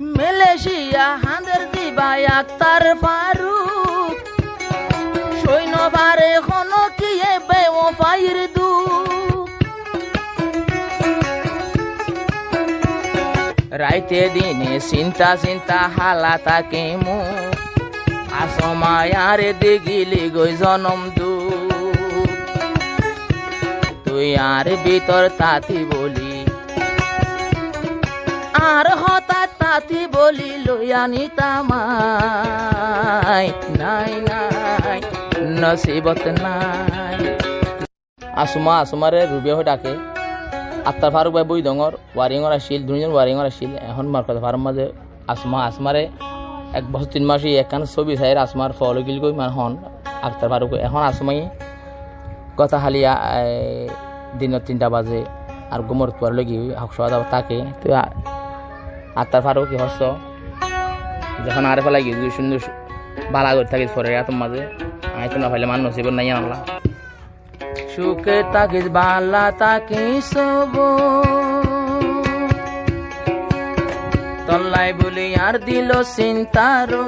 Malaysia হাঁদের দিবাই আক্তার ফারুক সৈন্যবারে কোনো কি বেওফাইর দুঃখ রাইতে দিনে চিন্তা চিন্তা হালা তাকে মু আসমায়ারে দেখিলি গই জনম দুঃখ তুই আর ভিতর তাতি বলি আর হঠাৎ তাতি বলি লইয়ানি তামাই নাই নাই নসিবত নাই আসমারে রুবিয়া হয়ে ডাকে আত্মার ফারুক ভাই বই ডঙর ওয়ারিংর আসিল দুজন ওয়ারিংর আসিল এখন মার্কেট ফার্ম মাঝে আসমারে 1 বছর 3 মাসে একখান ছবি চাই আসমার ফলো গিল গই মান হন আক্তার ফারুক এখন আসমাই কথা হালিয়া দিনের 3টা বাজে আর গুমর পর লগি হকসা তাকে তো আত্মার ফারুক হস্ত যখন আরে ফেলা গিয়ে সুন্দর বালা করে থাকিস পরে এত মাঝে আমি তো না ফেলে মান নসিব নাই আনলা সুখে তাকিস বালা তাকিস তল্লাই বলি আর দিল চিন্তারো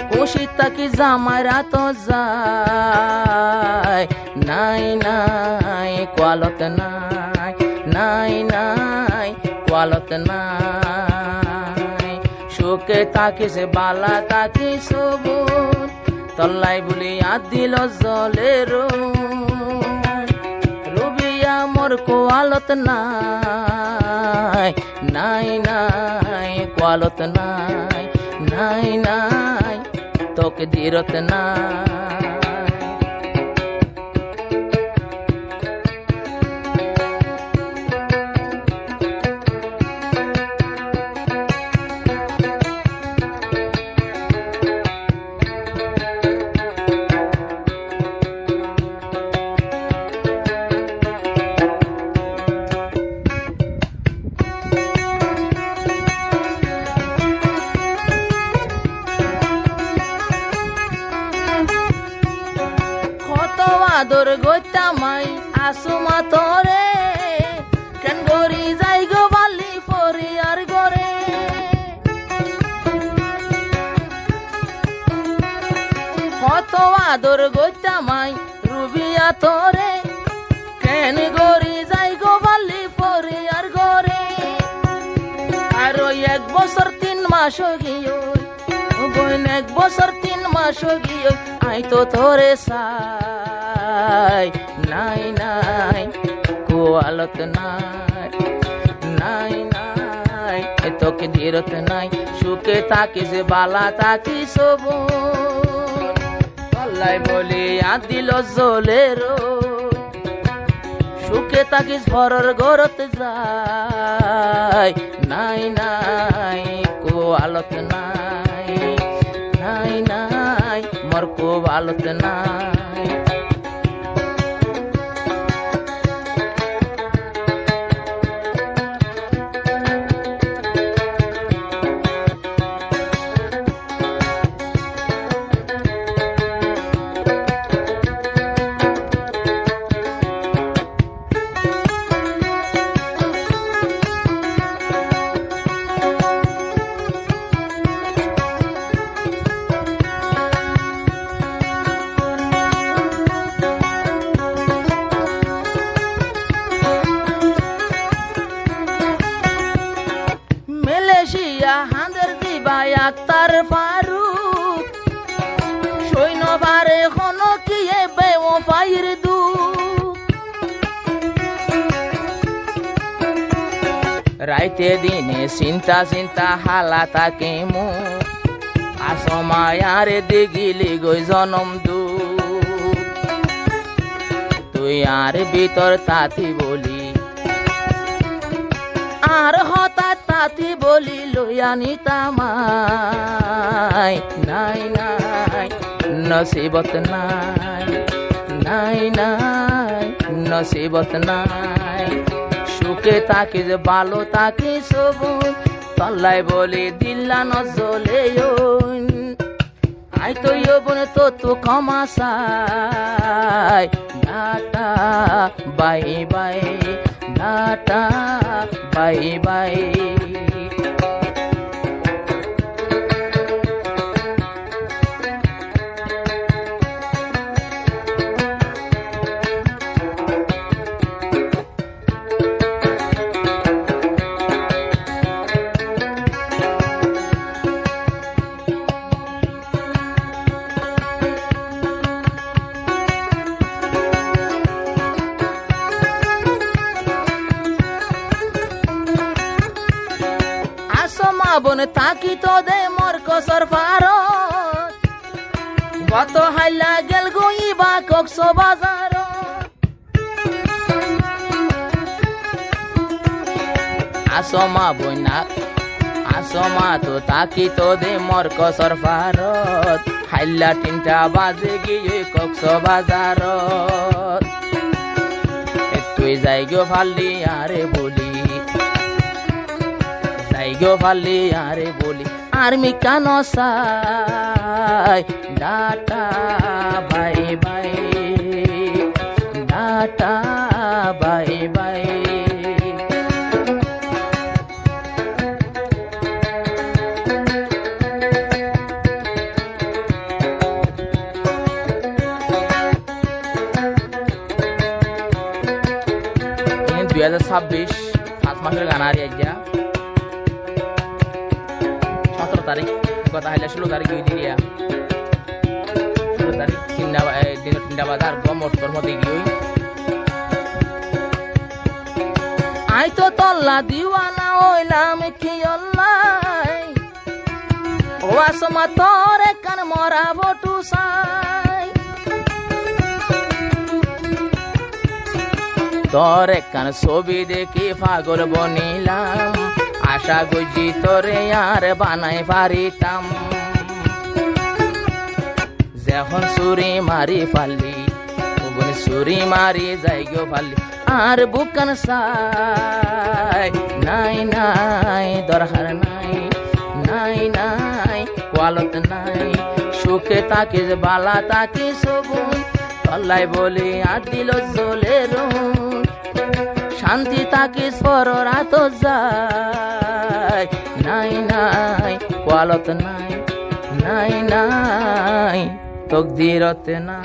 খুশি তাকি জামাইরা তো যায় নাই নাই কোয়ালত নাই নাই নাই কোয়ালত নাই সুখে তাকিস বালা তাকিস তল্লাই বলি আর দিল জলের রুবিয়া মোর কোয়ালত নাই নাই নাই কোয়ালত নাই নাই নাই তোকে দিরত নাই আদর গইতামাই আসুমা তোরে কেন গরি যাই গো বালি ফরি আর গরে কত আদর গইতামাই রুবিয়া তোরে কেন গরি যাই গো বালি ফরি আর গরে আরো 1 বছর 3 মাস গিয়ে বইন 1 বছর 3 মাস গিয়ে আই তো তোরে সাই নাই নাই কোয়ালত নাই নাই নাই তোকে ধীরত নাই সুখে থাকিস বালা থাকিস পাল্লাই বলি আর দিল জলের সুখে থাকিস ভরর গরত যায় নাই নাই কোয়ালত নাই নাই নাই মোর কোয়ালত নাই মালয়েশিয়া হাঁদের দিবাই আক্তার ফারুক সৈন্যবারে কোনো কি বেওফাইর দুঃখ রাইতে দিনে চিন্তা চিন্তা হালা তাকে মু আসমায়ারে দেখিলি গই জনম দুঃখ তুই আর ভিতর তাতি বলি আর হঠাৎ তাতি বলি লইয়ানি তামাই নাই নাই নসিবত নাই নাই নাই নসিবত নাই সুখে তাকিস ভালো তাকিস তল্লাই বলি দিল্লা নজলে আই তো ইয়বন তো ক্ষমাসাই tata bye bye tata bye bye বোন তাকি তো দে মোর কসর পারত গত হাইলা গেল গইবা কক্সবাজার আসমা বইনা আসমা তো তাকি তো দে মোর কসর পারত হাইলা 3টা বাজে গিয়ে কক্সবাজারত তুই যাইগো ফালি আরে বলি যাইগো ফালি আরে বলি আর মি কান সাই data bye bye data bye bye দুই 2026 5 মাসের গান আর আইয়া 17 তারিখ কথা হইলে 16 তারিখ হই দিয়া 16 তারিখ 3টা বাজার গমর মধ্যে গিয়ে আই তো তল্লা দিওয়ানা হইলাম কি অল্লাই ও আসমা তোরে কান মরা বটু সাই তোর কান ছবি দেখি পাগল বনিলাম আশা গুজি তোরে আর বানাই পারিতাম যখন সুরি মারি ফালি ওগুন সুরি মারি যাইগো ফালি আর বুকান সাই নাই নাই দরকার নাই নাই নাই কোয়ালত নাই সুখে তাকিস বালা তাকিস সগুন তল্লাই বলি আর দিল জলের শান্তি তাকিস পররাত যায় নাই নাই কোয়ালত নাই নাই নাই তকদিরতে না